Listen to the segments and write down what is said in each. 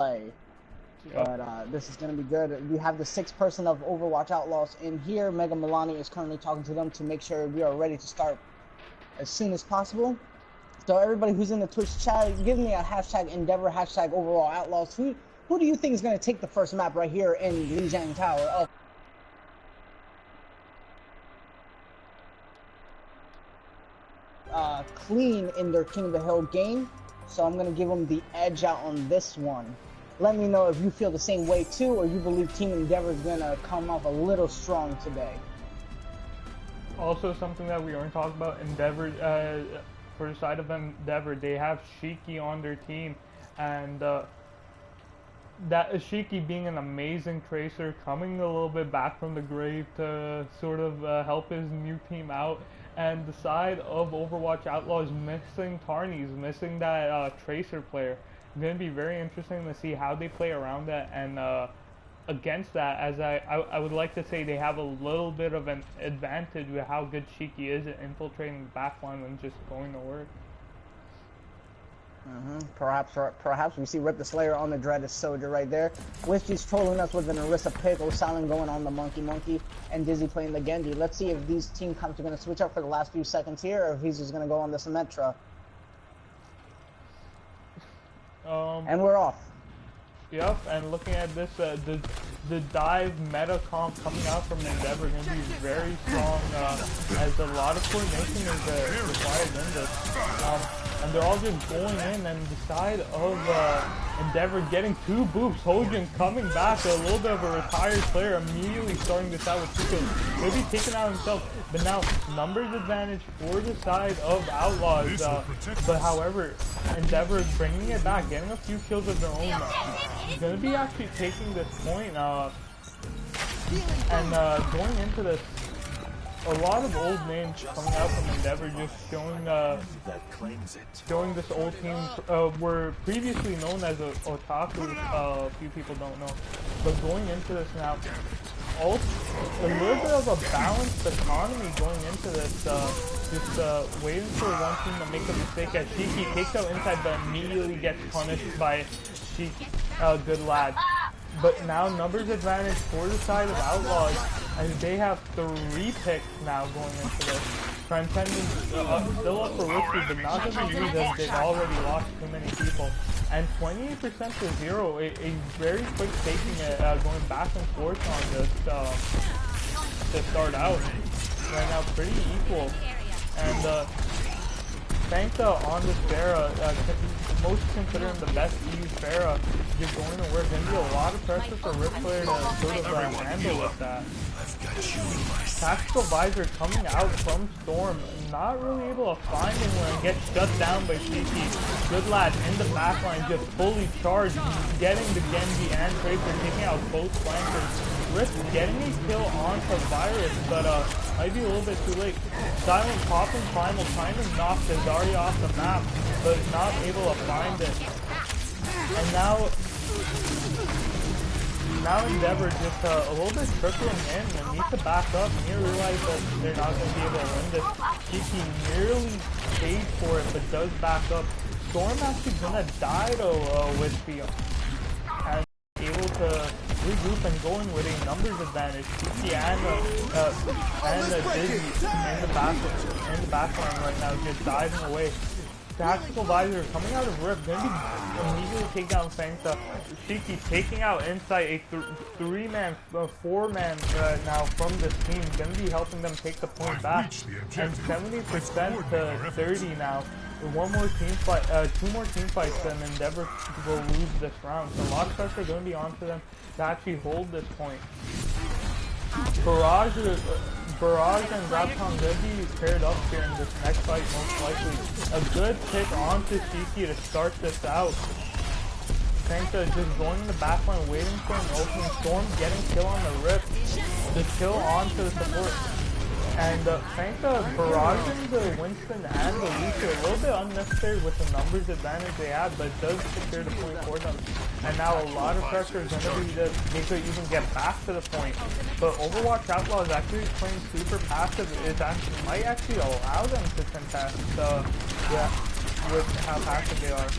play. But this is going to be good. We have the 6th person of Overwatch Outlaws in here. Mega Milani is currently talking to them to make sure we are ready to start as soon as possible. So everybody who's in the Twitch chat, give me a hashtag Endeavor, hashtag Overall Outlaws. Who do you think is going to take the first map right here in Lijiang Tower? Clean in their King of the Hill game. So I'm going to give them the edge out on this one. Let me know if you feel the same way too, or you believe Team Endeavor is going to come off a little strong today. Also, something that we aren't talking about, Endeavor, for the side of Endeavor, they have Shiki on their team, and that Shiki being an amazing tracer, coming a little bit back from the grave to sort of help his new team out. And the side of Overwatch Outlaws missing Tarnies, missing that tracer player. It's going to be very interesting to see how they play around that, and against that, as I would like to say they have a little bit of an advantage with how good Shiki is at infiltrating the backline and just going to work. Perhaps we see Rip the Slayer on the Dreaded Soldier right there. Whiskey's trolling us with an Orisa pick, Osalin going on the Monkey, and Dizzy playing the Genji. Let's see if these team comps are going to switch up for the last few seconds here, or if he's just going to go on the Symmetra. And we're off. Yep, and looking at this, the dive meta comp coming out from Endeavor is going to be very strong, as a lot of coordination is required in this. And they're all just going in, and the side of Endeavor getting 2 boops. Hojin coming back, a little bit of a retired player, immediately starting this out with 2 kills. Maybe taking out himself, but now numbers advantage for the side of Outlaws. But however, Endeavor is bringing it back, getting a few kills of their own. Going to be actually taking this point, and going into this. A lot of old names coming out from Endeavor, just showing this old team were previously known as Otaku. A few people don't know, but going into this now, also a little bit of a balanced economy going into this. Just waiting for one team to make a mistake as Shiki takes out inside, but immediately gets punished by Shiki. Good lad. But now numbers advantage for the side of Outlaws, and they have 3 picks now going into this. Transcending still up for Whiskey, but not going to be used as they've already lost too many people. And 28% to 0, a very quick taking it, going back and forth on this to start out. Right now, pretty equal. And Fankda on this Pharah, most considering the best EU Pharah, you're going to work. Going to be a lot of pressure for Rip player to sort of handle with that. Tactical Visor coming out from Storm, not really able to find anyone and gets shut down by Shiki. Good lad in the backline, just fully charged, getting the Genji and Tracer, taking out both flankers. Rip getting a kill onto Virus, but might be a little bit too late. Silent popping Primal, trying to knock the Zarya off the map, but not able to find it. And now Endeavor just a little bit trickling in and needs to back up and here realize that they're not going to be able to win this. Shiki nearly paid for it, but does back up. Storm actually going to die though with the and able to regroup and going with a numbers advantage. Shiki and Dizzy in the backline right now, just diving away. Tactical Visor coming out of Rip, going to be immediately take down Fankda. Shiki taking out Insight, a 3-man, 4-man now from this team, going to be helping them take the point back. And 70% to 30 now. One more team fight, 2 more team fights, and Endeavor will lose this round. So a lot of pressure going to be onto them to actually hold this point. Barrage and Raptong going to be paired up here in this next fight, most likely. A good pick onto Shiki to start this out. Fankda just going in the backline, waiting for an opening. Storm getting kill on the Rip. The kill onto the support. And Fankda barraging the Winston and the Lucia, a little bit unnecessary with the numbers advantage they have, but it does secure the point for them. And now a lot of pressure is going to be that they could even get back to the point. But Overwatch Outlaws is actually playing super passive. It actually might actually allow them to contest, with how passive they are.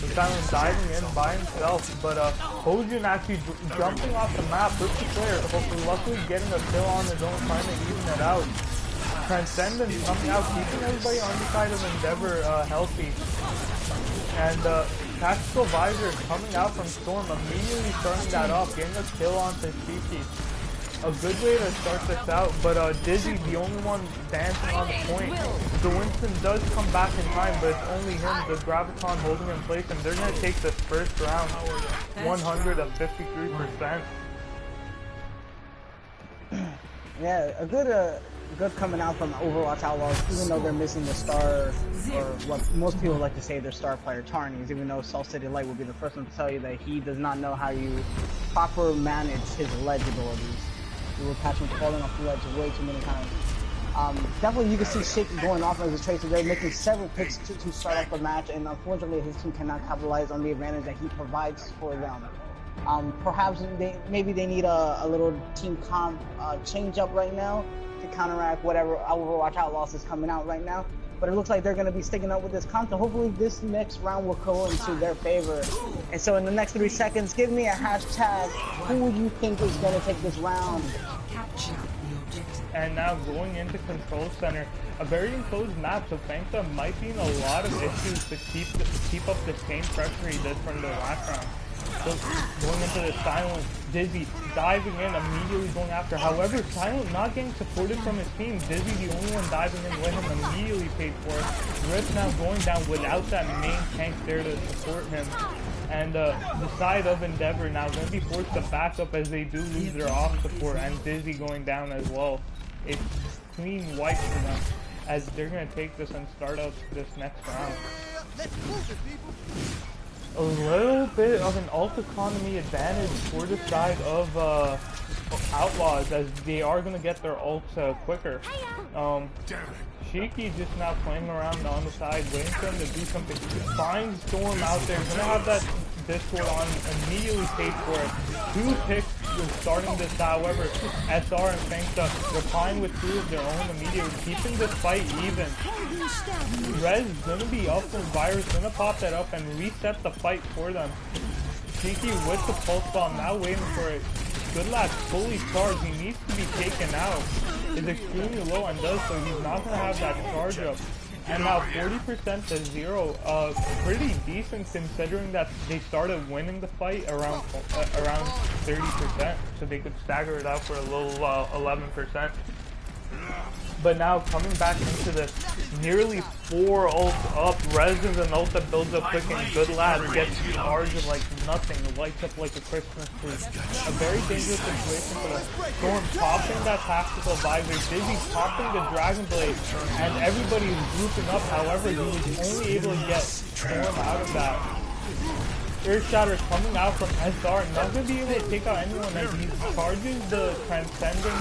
The Silent diving in by himself, but Hojin actually jumping off the map with the player, hopefully luckily getting a kill on his own, trying to even it out. Transcendence coming out, keeping everybody on the side of Endeavor healthy. And Tactical Visor coming out from Storm, immediately starting that off, getting a kill onto Shiki. A good way to start this out, but Dizzy, the only one dancing on the point. The Winston does come back in time, but it's only him, the Graviton holding in place, and they're going to take this first round, 153%. Yeah, a good coming out from Overwatch Outlaws, even though they're missing the star, or what most people like to say, their star player, Tarnies, even though Salt City Light will be the first one to tell you that he does not know how you proper manage his ledge abilities. You will catch him falling off the ledge way too many times. Definitely you can see Shaky going off as a tracer. They're making several picks to start off the match, and unfortunately his team cannot capitalize on the advantage that he provides for them. Perhaps maybe they need a little team comp change up right now to counteract whatever Overwatch Outlaws is coming out right now. But it looks like they're going to be sticking up with this comp, so hopefully this next round will go into their favor. And so in the next 3 seconds, give me a hashtag. Who you think is going to take this round? And now going into Control Center, a very enclosed map, so Fankda might be in a lot of issues to keep up the same pressure he did from the last round. So going into the Silent, Dizzy diving in, immediately going after. However, Silent not getting supported from his team. Dizzy, the only one diving in with him, immediately paid for it. Rip now going down without that main tank there to support him. And the side of Endeavor now going to be forced to back up as they do lose their off support, and Dizzy going down as well. A clean wipe for them as they're going to take this and start out this next round. A little bit of an ult economy advantage for the side of Outlaws, as they are going to get their ults quicker. Shiki just now playing around on the side, waiting for him to do something. Find Storm out there, going to have that Discord on, immediately paid for it. 2 picks starting this, however, SR and Fankda replying with 2 of their own immediately, keeping this fight even. Rez gonna be up and Virus gonna pop that up and reset the fight for them. Shiki with the pulse bomb, now waiting for it. Good lad, fully charged, he needs to be taken out. Is extremely low and does so, he's not gonna have that charge up. And now 40% to 0, pretty decent considering that they started winning the fight around 30%, so they could stagger it out for a little 11%. But now coming back into this, nearly 4 ults up, Rez is an ult that builds up quick, and Good Lad gets charged like nothing, lights up like a Christmas tree. A very dangerous situation for them. Storm popping that Tactical Visor, Dizzy popping the Dragon Blade, and everybody is grouping up, however he was only able to get Storm out of that. Earth Shatter coming out from SR, not going to be able to take out anyone as he charges the Transcending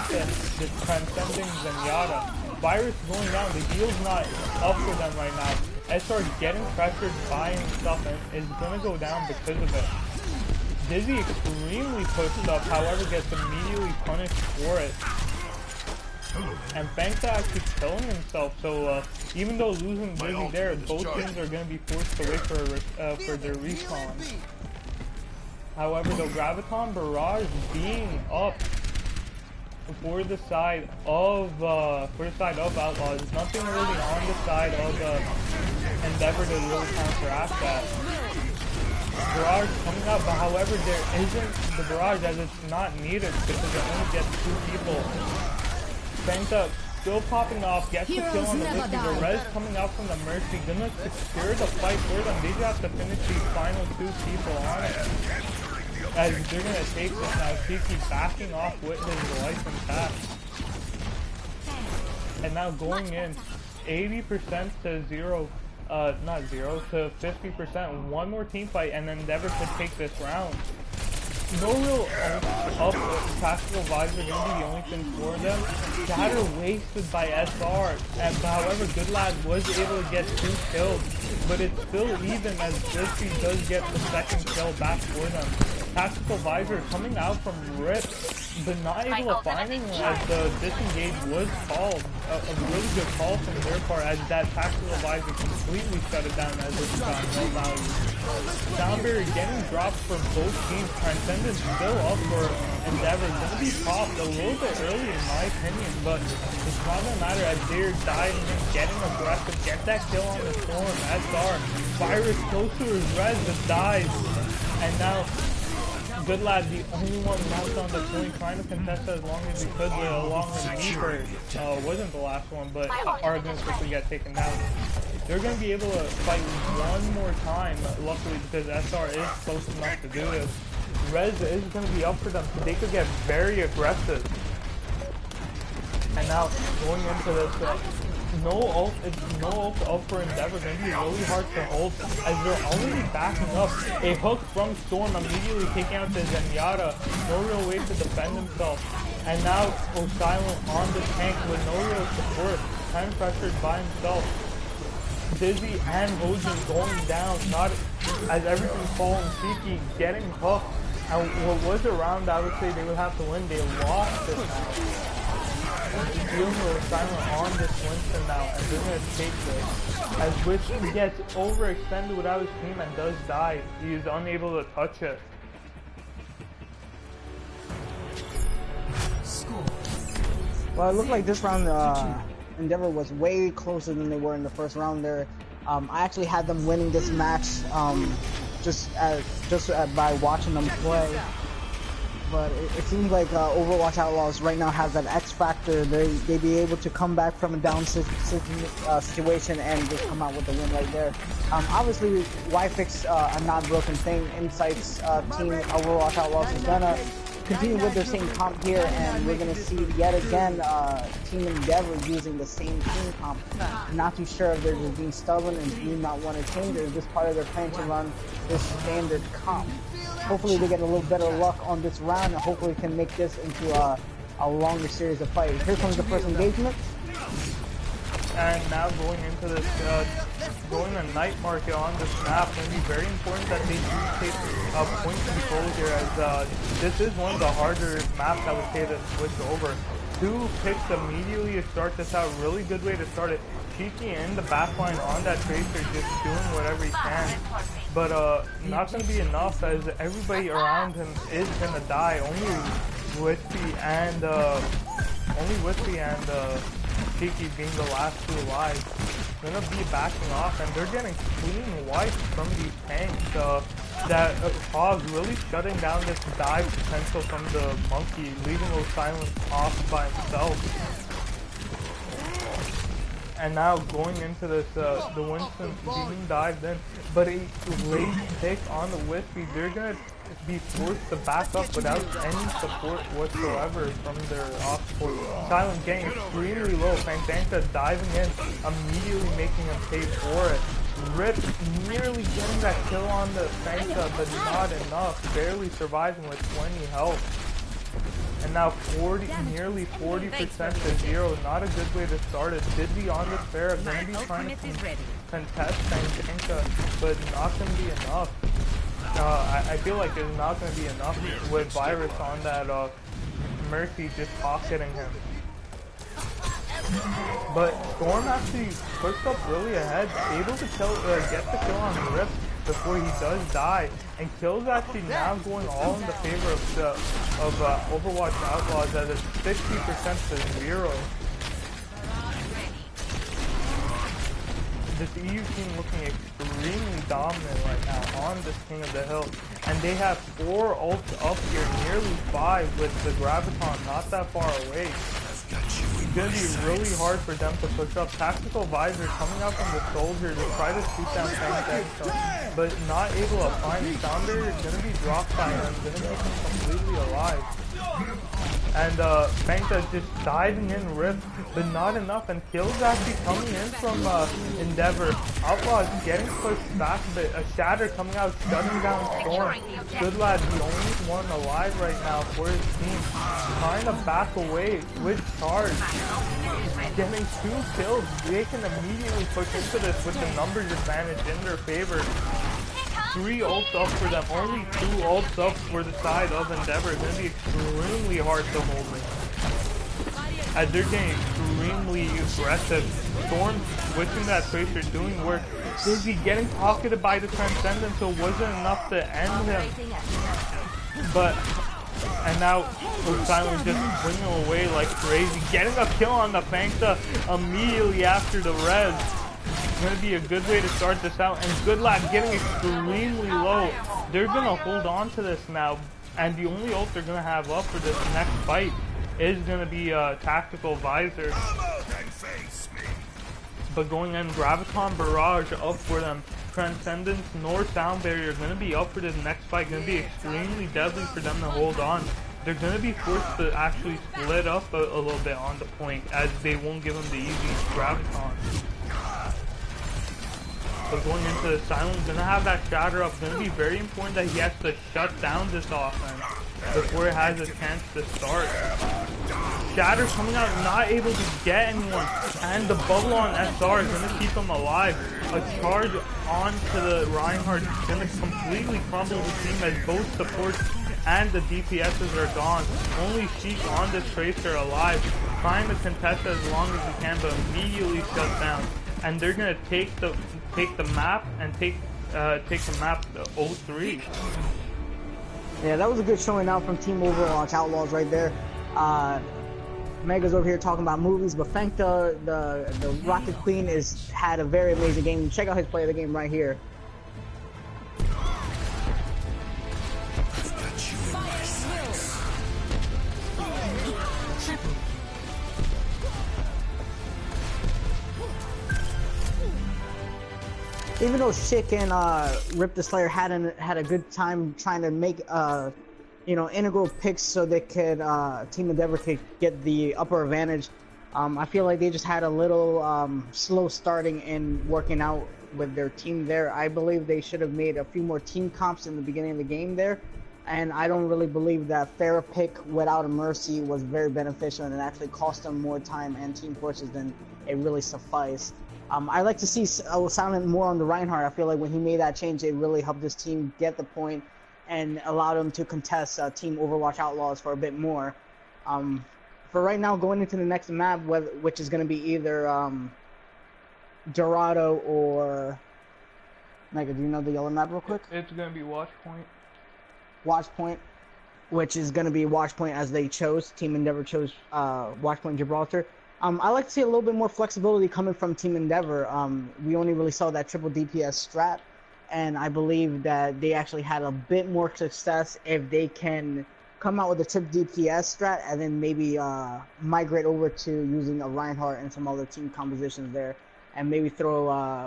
Zenyatta. Virus going down, the heal's not up for them right now. SR getting pressured by himself and is going to go down because of it. Dizzy extremely pushed up, however gets immediately punished for it. And Fankda actually killing himself, so even though losing Dizzy there, both teams are going to be forced to wait for their respawn. However, the Graviton Barrage being up for the side of Outlaws, nothing really on the side of Endeavor to really counteract that. Barrage coming up, but however there isn't the barrage as it's not needed because it only gets 2 people. Fankda still popping off, gets the kill on the Whiskey. The Rez coming out from the Mercy, gonna secure the fight for them. They just have to finish these final 2 people on it. As they're gonna take this now, Shiki backing off with his life intact. And now going in, 80% to 0, not 0, to 50%. One more team fight and Endeavor could take this round. No real up Tactical Visor going to be the only thing for them. Shatter wasted by SR, and however Good Lad was able to get 2 kills, but it's still even as Dizzy does get the 2nd kill back for them. Tactical Visor coming out from Rip, but not able to find anyone as the disengage was called. A really good call from their part as that Tactical Visor completely shut it down as it's got no value. Sound barrier getting dropped for both teams. Transcendence still up for Endeavor. Gonna be popped a little bit early in my opinion, but it's not gonna matter as they're diving in, getting aggressive, get that kill on the Storm. SR, Virus close to his res, the dive, and now Good Lad, the only one left on the point, trying to contest as long as he could. The long Reaper wasn't the last one, but are going to quickly get taken down. They're going to be able to fight one more time, luckily, because SR is close enough to do this. Rez is going to be up for them, so they could get very aggressive. And now, going into this, no ult up for Endeavor, going to be really hard to hold as they're already backing up. A hook from Storm immediately taking out the Zenyatta. No real way to defend himself. And now Silent on the tank with no real support. Kind of pressured by himself. Dizzy and Hojin going down, not as everything's falling. Cheeky getting hooked. And what was a round I would say they would have to win, they lost it now. Dealing with Silent on this Winston now, and they're going to take this. As Winston gets overextended without his team and does die, he is unable to touch it. Well, it looked like this round Endeavor was way closer than they were in the first round there. I actually had them winning this match just by watching them play. But it seems like Overwatch Outlaws right now has that X factor. They be able to come back from a down situation and just come out with the win right there. Obviously, why fix a not broken thing? Insight's team Overwatch Outlaws is gonna continue with their same comp here, and we're gonna see yet again Team Endeavor using the same team comp. I'm not too sure if they're just being stubborn and do not want to change, or is this part of their plan to run this standard comp? Hopefully they get a little better luck on this round, and hopefully can make this into a longer series of fights. Here comes the first engagement. And now going into this, going a night market on this map, it's going to be very important that they do take point control here, as this is one of the harder maps I would say to switch over. 2 picks immediately to start this out, really good way to start it. Cheeky in the backline on that Tracer, just doing whatever he can. But not going to be enough, as everybody around him is going to die. Only Whispy and Cheeky being the last 2 alive. Going to be backing off, and they're getting clean wipes from these tanks. That Hog really shutting down this dive potential from the Monkey, leaving those Silence off by himself. And now going into this, the Winston being dived in, but a late pick on the Whispy. They're going to be forced to back up without any support whatsoever from their off support. Silent getting extremely low. Fankda diving in, immediately making him pay for it. Rip nearly getting that kill on the Fankda, but not enough. Barely surviving with 20 health. And now nearly 40% to 0. Not a good way to start it. Did be on this fair. Going to be trying to contest Fankda, but not going to be enough. I feel like it's not going to be enough with Virus on that Mercy just pocketing him. But Storm actually pushed up really ahead, able to get the kill on Rip before he does die, and kills actually now going all in the favor of Overwatch Outlaws at a 60% to 0. This EU team looking extremely dominant right now on this King of the Hill, and they have 4 ults up here, nearly 5 with the Graviton not that far away. It's going to be really hard for them to push up. Tactical Visor coming out from the Soldier to try to shoot down Fankda, but not able to find Sounder. It's going to be dropped by him, going to make him completely alive. And Fankda just diving in Rift, but not enough, and kills actually coming in from Endeavor. Outlaws getting pushed back a bit. A Shatter coming out, shutting down Storm. Good Lad, the only one alive right now for his team. Trying to back away with charge. Getting 2 kills. They can immediately push into this with the numbers advantage in their favor. 3 ults up for them, only 2 ults up for the side of Endeavor. It's going to be extremely hard to hold it, as they're getting extremely aggressive. Storm switching that Tracer, doing work. Busy getting pocketed by the Transcendent, so it wasn't enough to end him. But, and now Silent just bringing him away like crazy. Getting a kill on the Fankda immediately after the res. It's going to be a good way to start this out. And Good Lad getting extremely low. They're going to hold on to this now. And the only ult they're going to have up for this next fight is going to be Tactical Visor. But going in, Graviton Barrage up for them. Transcendence nor Sound Barrier going to be up for this next fight. Going to be extremely deadly for them to hold on. They're going to be forced to actually split up a little bit on the point, as they won't give them the easy Graviton. But going into the Silent, going to have that Shatter up. Going to be very important that he has to shut down this offense before it has a chance to start. Shatter coming out, not able to get anyone, and the bubble on SR is going to keep him alive. A charge onto the Reinhardt is going to completely crumble the team as both supports and the DPSs are gone. Only Sheik on this Tracer alive, trying to contest as long as he can, but immediately shut down. And they're going to take the map and take the map to 0-3. Yeah, that was a good showing out from Team Overwatch Outlaws right there. Mega's over here talking about movies, but Fankda, the Rocket Queen, had a very amazing game. Check out his play of the game right here. Even though Schick and Rip the Slayer had a good time trying to make integral picks so they could Team Endeavor could get the upper advantage, I feel like they just had a little slow starting in working out with their team there. I believe they should have made a few more team comps in the beginning of the game there, and I don't really believe that Pharah pick without a Mercy was very beneficial, and it actually cost them more time and team pushes than it really sufficed. I like to see Silent more on the Reinhardt. I feel like when he made that change, it really helped his team get the point and allowed him to contest Team Overwatch Outlaws for a bit more. For right now, going into the next map, which is going to be either Dorado or... Mega, do you know the yellow map real quick? It's going to be Watchpoint. Watchpoint, which is going to be Watchpoint as they chose. Team Endeavor chose Watchpoint Gibraltar. I like to see a little bit more flexibility coming from Team Endeavor. We only really saw that triple DPS strat, and I believe that they actually had a bit more success if they can come out with a triple DPS strat and then maybe migrate over to using a Reinhardt and some other team compositions there, and maybe throw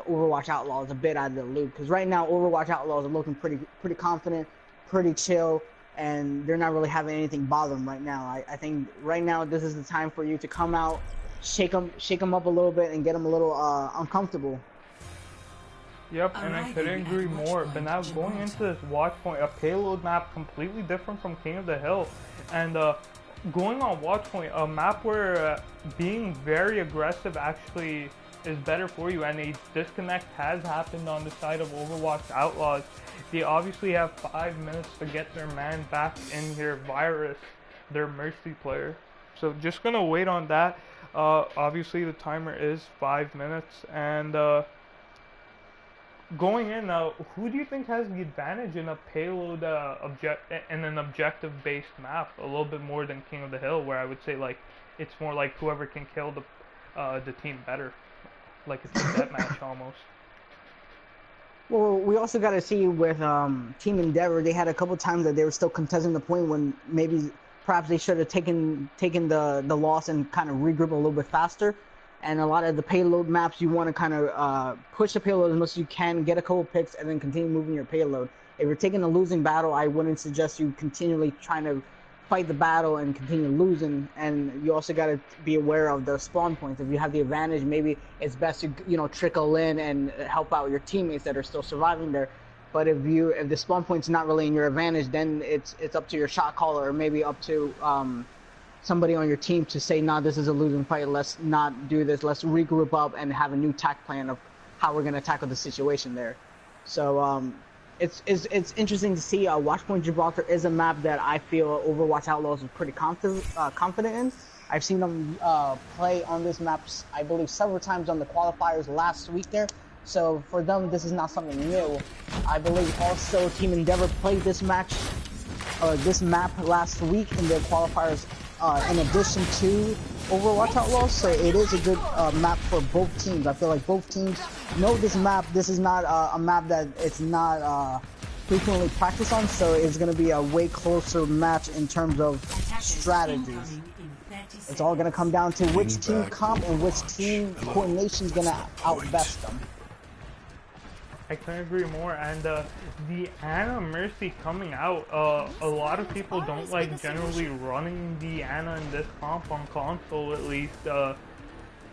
Overwatch Outlaws a bit out of the loop. Because right now, Overwatch Outlaws are looking pretty confident, pretty chill, and they're not really having anything bother them right now. I think right now this is the time for you to come out, shake them up a little bit, and get them a little uncomfortable. Yep, and I couldn't agree more. But now going into this Watchpoint, a payload map completely different from King of the Hill, and going on Watchpoint, a map where being very aggressive actually is better for you, and a disconnect has happened on the side of Overwatch Outlaws. They obviously have 5 minutes to get their man back in here, Virus, their Mercy player. So just gonna wait on that. Obviously the timer is 5 minutes, and going in now, who do you think has the advantage in a payload in an objective-based map? A little bit more than King of the Hill, where I would say like it's more like whoever can kill the team better, like it's a deathmatch almost. Well, we also got to see with Team Endeavor, they had a couple times that they were still contesting the point when maybe perhaps they should have taken the loss and kind of regroup a little bit faster. And a lot of the payload maps, you want to kind of push the payload as much as you can, get a couple picks, and then continue moving your payload. If you're taking a losing battle, I wouldn't suggest you continually trying to fight the battle and continue losing. And you also got to be aware of the spawn points. If you have the advantage, maybe it's best to trickle in and help out your teammates that are still surviving there. But if the spawn point's not really in your advantage, then it's up to your shot caller, or maybe up to somebody on your team to say, nah, this is a losing fight, let's not do this, let's regroup up and have a new tack plan of how we're going to tackle the situation there. So it's interesting to see. Watchpoint Gibraltar is a map that I feel Overwatch Outlaws is pretty confident in. I've seen them play on this map, I believe, several times on the qualifiers last week there, So for them, this is not something new. I believe also Team Endeavor played this match, this map last week in their qualifiers, in addition to Overwatch Outlaws. So it is a good map for both teams. I feel like both teams know this map. This is not a map that it's not frequently practiced on, so it's going to be a way closer match in terms of strategies. It's all going to come down to which team comp and which team coordination is going to outbest them. I couldn't agree more. And the Ana Mercy coming out, a lot of people don't like generally running the Ana in this comp on console, at least.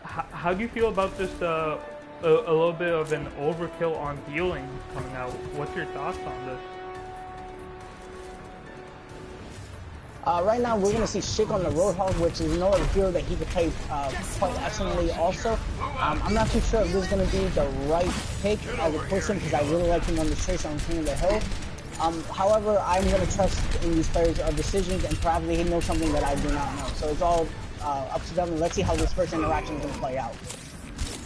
How do you feel about this, a little bit of an overkill on healing coming out? What's your thoughts on this? Right now, we're going to see Shik on the Roadhog, which is another hero that he could play quite excellently also. I'm not too sure if this is going to be the right pick as a person, because I really like him on the Tracer on King of the Hill. However, I'm going to trust in these players' decisions, and perhaps they know something that I do not know. So it's all up to them, and let's see how this first interaction is going to play out.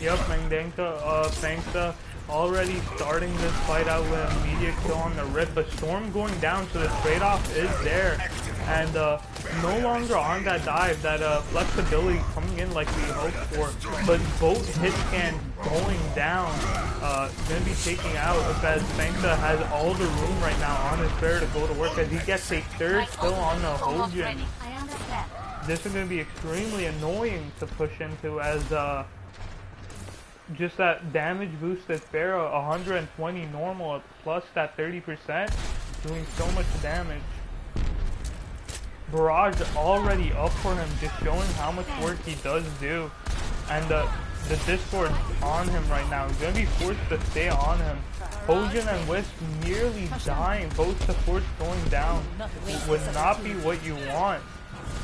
Yep, Fankda already starting this fight out with a immediate kill on the Rip, but Storm going down, so the trade-off is there. And no longer on that dive, that flexibility coming in like we hoped for, but both hit scans going down, going to be taking out as Fankda has all the room right now on his fair to go to work as he gets a third kill on the Hojin. This is going to be extremely annoying to push into as just that damage boosted Pharaoh, 120 normal plus that 30%, doing so much damage. Barrage already up for him, just showing how much work he does do. And the Discord on him right now. He's going to be forced to stay on him. Hojin and Wisp nearly dying. Both supports going down would not be what you want.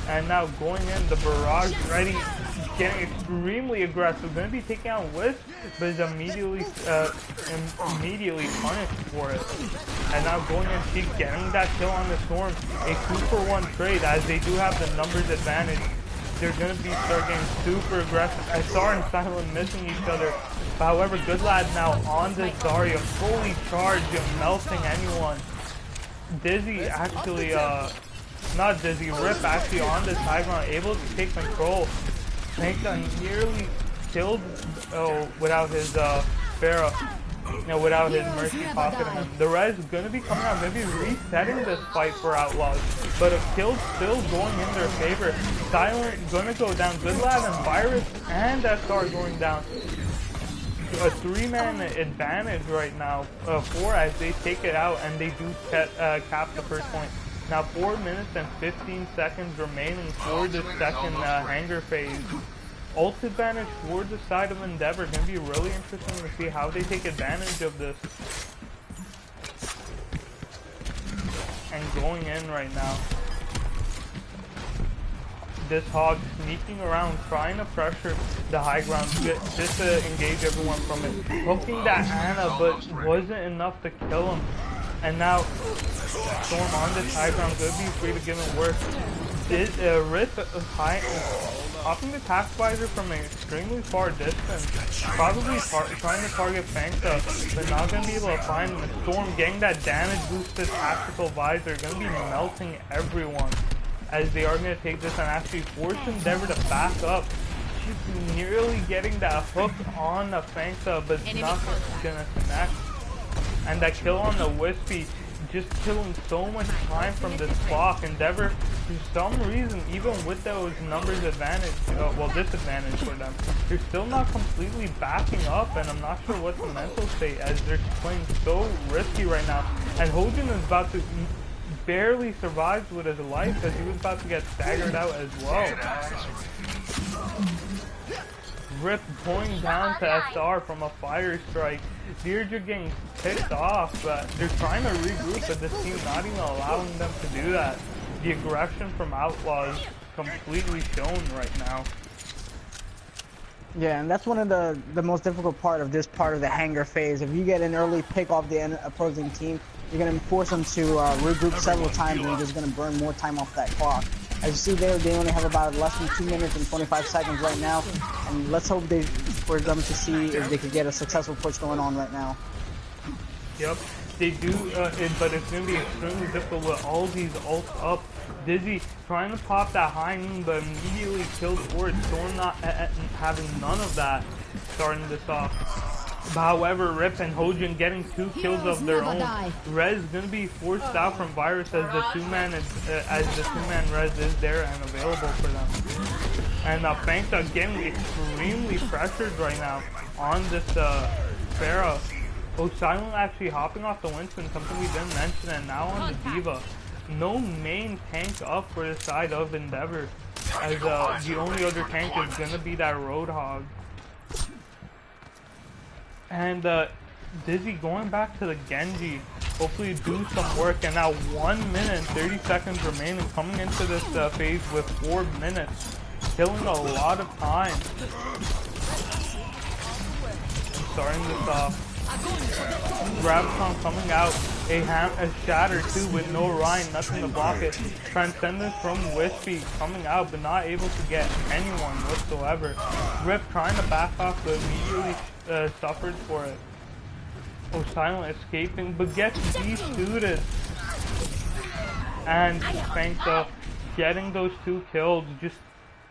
And now going in, the Barrage ready, getting extremely aggressive. Going to be taking out Wisp, but is immediately punished for it. And now going in, she's getting that kill on the Storm. A 2-for-1 trade, as they do have the numbers advantage. They're going to start getting super aggressive. SR and Silent missing each other. But however, Good Lad now on the Zarya, fully charged, melting anyone. Dizzy actually, not Dizzy, Rip actually on this high ground, able to take control. Fankda nearly killed without his Pharaoh, without his Mercy pocketing him. The res is going to be coming out, maybe resetting this fight for Outlaws, but a kill still going in their favor. Silent going to go down, Good Lad and Virus and SR going down. A 3-man advantage right now for as they take it out, and they do cap the first point. Now 4 minutes and 15 seconds remaining for the second hanger phase. Ult advantage for the side of Endeavor. Going to be really interesting to see how they take advantage of this. And going in right now. This Hog sneaking around, trying to pressure the high ground, just to engage everyone from it. Hooking that Ana, but wasn't enough to kill him. And now Storm on this high ground, could be free to give him work. Rift popping the task visor from an extremely far distance, probably trying to target Fankda, but not going to be able to find him. Storm getting that damage boosted tactical visor, going to be melting everyone, as they are going to take this and actually force Endeavor to back up. She's nearly getting that hook on the Fankda, but not going to connect. And that kill on the Wispy, just killing so much time from this clock. Endeavor, for some reason, even with those numbers advantage, disadvantage for them, they're still not completely backing up, and I'm not sure what's the mental state, as they're playing so risky right now. And Hojin is about to barely survive with his life, as he was about to get staggered out as well. Rip going down to SR from a fire strike. Deirdre getting picked off, but they're trying to regroup, but this team not even allowing them to do that. The aggression from Outlaws completely shown right now. Yeah, and that's one of the most difficult part of this part of the hanger phase. If you get an early pick off the opposing team, you're going to force them to regroup several times, and you're just going to burn more time off that clock. As you see there, they only have about less than 2 minutes and 25 seconds right now, and let's hope they for them to see if they could get a successful push going on right now. Yep, they do, but it's going to be extremely difficult with all these ults up. Dizzy trying to pop that high noon, but immediately killed for it. Storm not having none of that, starting this off. But however, Rip and Hojin getting 2 kills of their own. Rez is going to be forced out from Virus as the two-man Rez is there and available for them. And Fankda getting extremely pressured right now on this Pharah. Silent actually hopping off the Winston, something we didn't mention, and now on the D.Va. No main tank up for the side of Endeavor, as the only other tank is going to be that Roadhog. And Dizzy going back to the Genji, hopefully do some work, and now 1 minute and 30 seconds remaining, coming into this phase with 4 minutes, killing a lot of time. Starting this off. Graviton coming out, a shatter too with no Ryan, nothing to block it. Transcendence from Wispy coming out but not able to get anyone whatsoever. Rip trying to back off but immediately suffered for it. Silent escaping but gets de-suited. And Fankda getting those 2 kills, just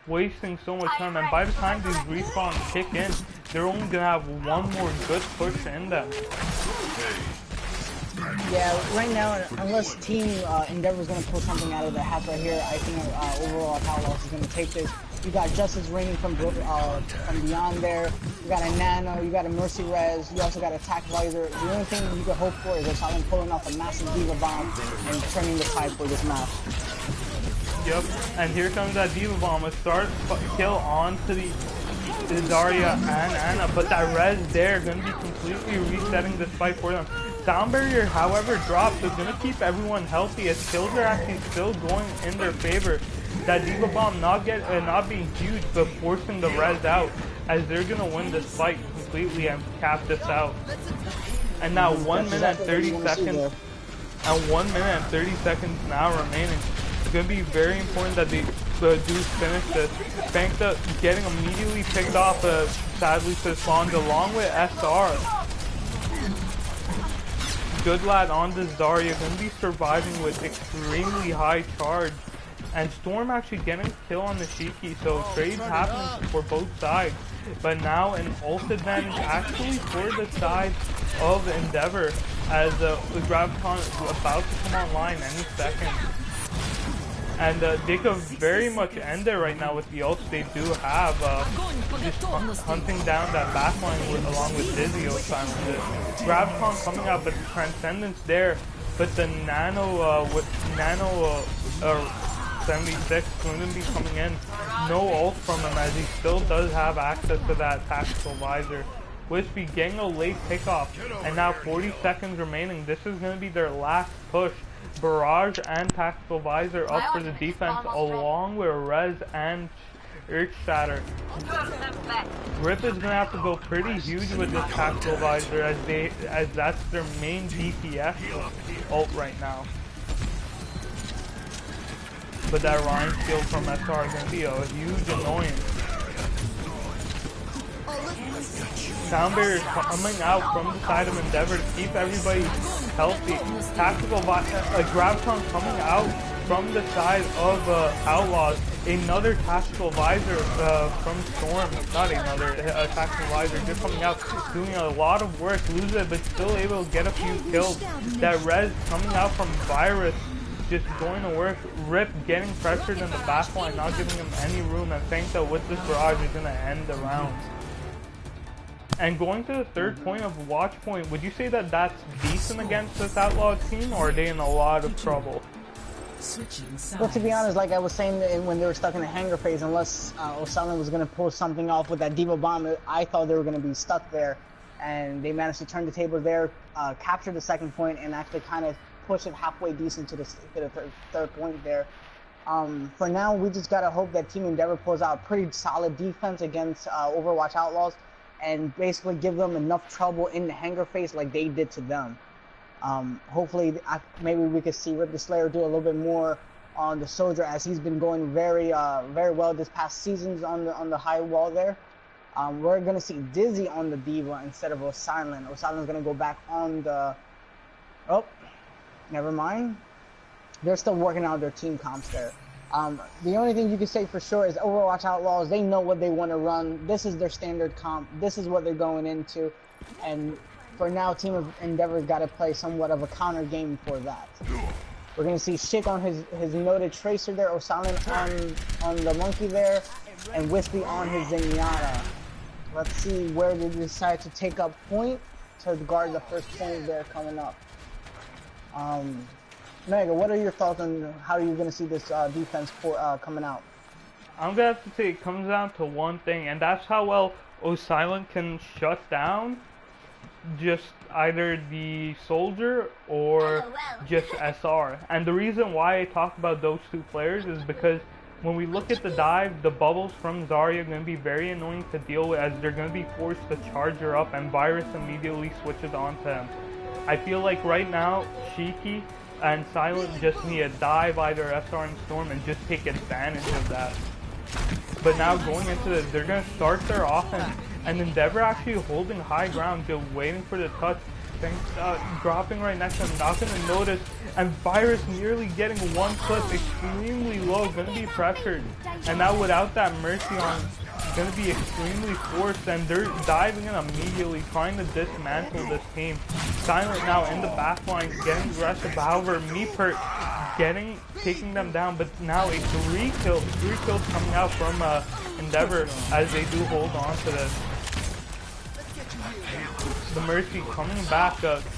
wasting so much time, and by the time these respawns kick in, they're only gonna have one more good push in them. Yeah, right now, unless Team Endeavor's gonna pull something out of the hat right here, I think Overwatch Outlaws is gonna take this. You got Justice raining from beyond there. You got a Nano, you got a Mercy Res, you also got a Attack Visor. The only thing you could hope for is Silent pulling off a massive D.Va bomb and turning the tide for this match. Yep, and here comes that D.Va bomb. A start kill onto the Zarya and Ana, but that res there gonna be completely resetting this fight for them. Sound barrier, however, drops, is gonna keep everyone healthy as kills are actually still going in their favor. That D.Va bomb not being huge, but forcing the res out, as they're gonna win this fight completely and cap this out. And now 1 minute and 30 seconds. And 1 minute and 30 seconds now remaining. It's going to be very important that they do finish this. Fankda getting immediately picked off, sadly, to Fankda along with SR. Good lad on this Zarya, going to be surviving with extremely high charge. And Storm actually getting a kill on the Shiki, so trades happening for both sides. But now an ult advantage actually for the side of Endeavor, as the Graviton is about to come online any second. And they could very much end it right now with the ults they do have, just hunting down that backline along with Dizzy Silent. Graviton coming out, but the Transcendence there, but the Nano 76 going to be coming in. No ult from him, as he still does have access to that tactical visor. Wispy getting a late pickoff, and now 40 seconds remaining. This is going to be their last push. Barrage and tactical visor up for the defense, along with Rez and Earth Shatter. Rip is going to have to go pretty huge with this tactical visor, as that's their main DPS ult right now. But that Ryan steal from SR is going to be a huge annoyance. Sound barrier is coming out from the side of Endeavor to keep everybody healthy. Tactical Graviton coming out from the side of Outlaws. Another tactical visor from Storm. Not another tactical visor, just coming out, doing a lot of work. Lose it, but still able to get a few kills. That res coming out from Virus, just going to work. Rip getting pressured in the backline, not giving him any room, and Fankda with this barrage is going to end the round. And going to the third point of watch point, would you say that that's decent against this Outlaw team, or are they in a lot of trouble? Well, to be honest, like I was saying when they were stuck in the hangar phase, unless Silent was going to pull something off with that D.Va bomb, I thought they were going to be stuck there. And they managed to turn the table there, capture the second point, and actually kind of push it halfway decent to the third point there. For now, we just got to hope that Team Endeavor pulls out a pretty solid defense against Overwatch Outlaws, and basically give them enough trouble in the hangar phase like they did to them. Hopefully, maybe we could see Rip the Slayer do a little bit more on the Soldier, as he's been going very well this past seasons on the high wall there. We're going to see Dizzy on the Diva instead of Osilent. Osilent's going to go back on the... Oh, never mind. They're still working out their team comps there. The only thing you can say for sure is Overwatch Outlaws, they know what they want to run. This is their standard comp. This is what they're going into. And for now, Team of Endeavor's got to play somewhat of a counter game for that. We're going to see Schick on his noted Tracer there, Osilent on the Monkey there, and Wispy on his Zenyatta. Let's see where they decide to take up point to guard the first point there coming up. Mega, what are your thoughts on how you're going to see this defense coming out? I'm going to have to say it comes down to one thing, and that's how well Osilent can shut down just either the Soldier or just SR. And the reason why I talk about those two players is because when we look at the dive, the bubbles from Zarya are going to be very annoying to deal with, as they're going to be forced to charge her up, and Virus immediately switches onto him. I feel like right now, Shiki and Silent just need to dive either SR and Storm and just take advantage of that. But now going into this, they're going to start their offense, and Endeavor actually holding high ground, just waiting for the touch. Dropping right next to him, not going to notice, and Virus nearly getting one clip, extremely low, going to be pressured, and now without that Mercy on, going to be extremely forced, and they're diving in immediately, trying to dismantle this team. Silent now in the back line, getting aggressive, however, Meepert taking them down, but now a three kills coming out from Endeavor as they do hold on to this. The Mercy coming back,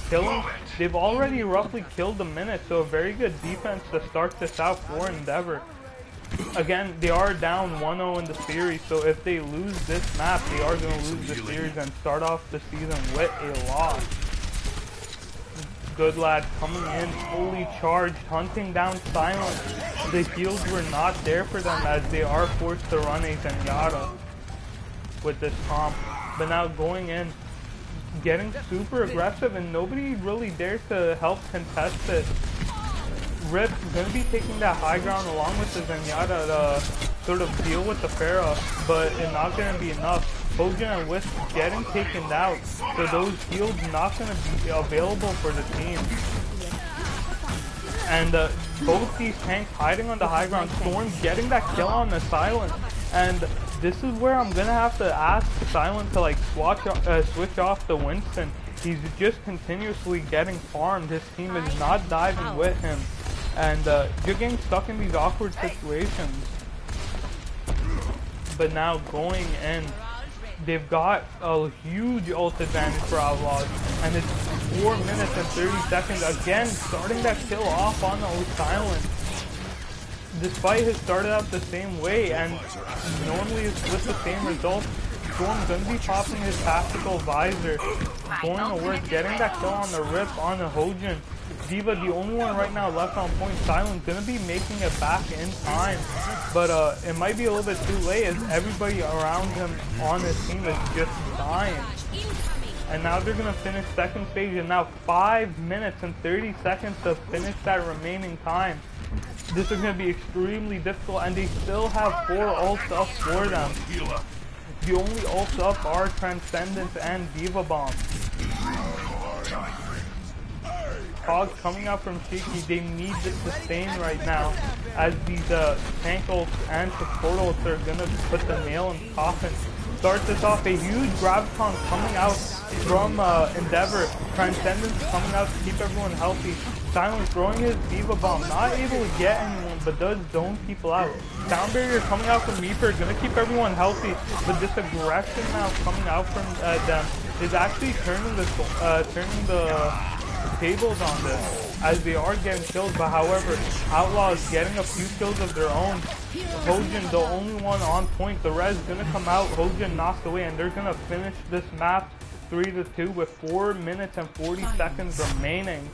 killing. They've already roughly killed a minute, so a very good defense to start this out for Endeavor. Again, they are down 1-0 in the series, so if they lose this map, they are going to lose the series and start off the season with a loss. Good Lad coming in, fully charged, hunting down Silent. The heals were not there for them as they are forced to run a Zenyatta with this comp. But now going in, getting super aggressive, and nobody really dares to help contest it. Rip going to be taking that high ground along with the Zenyatta to sort of deal with the Pharah, but it's not going to be enough. Hojin and Wisp getting taken out, so those heals not going to be available for the team. And both these tanks hiding on the high ground, Storm getting that kill on the Silent, and this is where I'm going to have to ask Silent to like switch off the Winston. He's just continuously getting farmed. His team is not diving with him, and you're getting stuck in these awkward situations. But now going in, they've got a huge ult advantage for Outlaws, and it's 4 minutes and 30 seconds. Again, starting that kill off on Osilent. Despite his started out the same way, and normally it's with the same result, Storm's going to be popping his tactical visor, going to work, getting that kill on the Rip on the Hojin. Diva, the only one right now left on point. Silent's going to be making it back in time, but it might be a little bit too late as everybody around him on his team is just dying. And now they're going to finish second stage, and now 5 minutes and 30 seconds to finish that remaining time. This is going to be extremely difficult, and they still have 4 ults up for them. The only ults up are Transcendence and Diva Bomb. Cogs coming out from Shiki, they need the sustain right now, as these tank ults and support ults are going to put the nail in the coffin. Starts this off, a huge Graviton coming out from Endeavor. Transcendence coming out to keep everyone healthy. Silent throwing his Diva Bomb, not able to get anyone, but does zone people out. Sound Barrier coming out from Reaper, gonna keep everyone healthy, but this aggression now coming out from them is actually turning the tables on this, as they are getting killed. But however, Outlaws getting a few kills of their own. Hojin, the only one on point. The res gonna come out, Hojin knocked away, and they're gonna finish this map 3-2 with 4 minutes and 40 seconds remaining.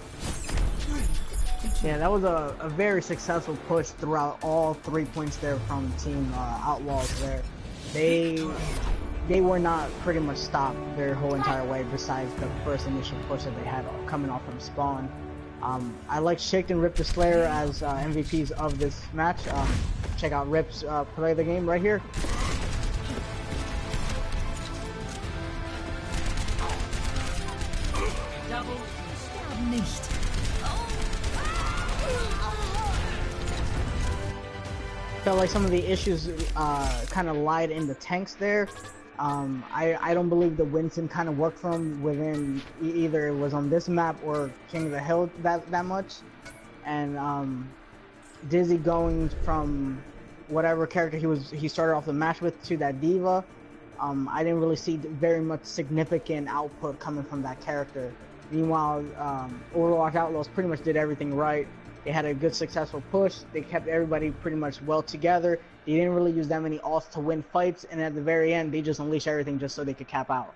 Yeah, that was a very successful push throughout all 3 points there from Team Outlaws there. They were not pretty much stopped their whole entire way, besides the first initial push that they had coming off from spawn. I like Schick and Rip the Slayer as MVPs of this match. Check out Rip's play of the game right here. Felt like some of the issues kind of lied in the tanks there. I don't believe the Winston kind of worked for him within either it was on this map or King of the Hill that much. And Dizzy going from whatever character he started off the match with to that diva, I didn't really see very much significant output coming from that character. Meanwhile, Overwatch Outlaws pretty much did everything right. They had a good successful push. They kept everybody pretty much well together. They didn't really use that many ults to win fights, and at the very end, they just unleashed everything just so they could cap out.